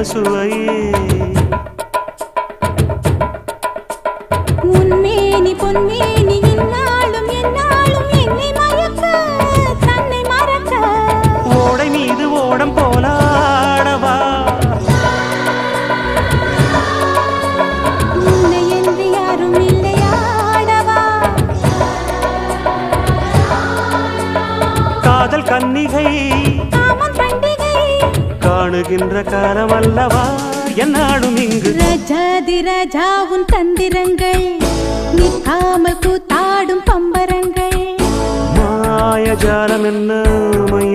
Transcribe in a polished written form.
சுவையே உன்மேனி பொன்மேனி இந்நாளும் எந்நாளும் என்னை மயக்க தன்னை மறக்க ஓடை மீது ஓடம் போலாடவா உன்னை என்று யாரும் இல்லையாடவா காதல் கன்னிகை காமம் பண்டிகை காணுகின்ற காலம் அல்லவா என்னாலும் இங்கு ரஜாதி ராஜாவும் தந்திரங்கள் நிற்காமல் கூத்தாடும் பம்பரங்கள் மாயஜாலம் என்ன மயில்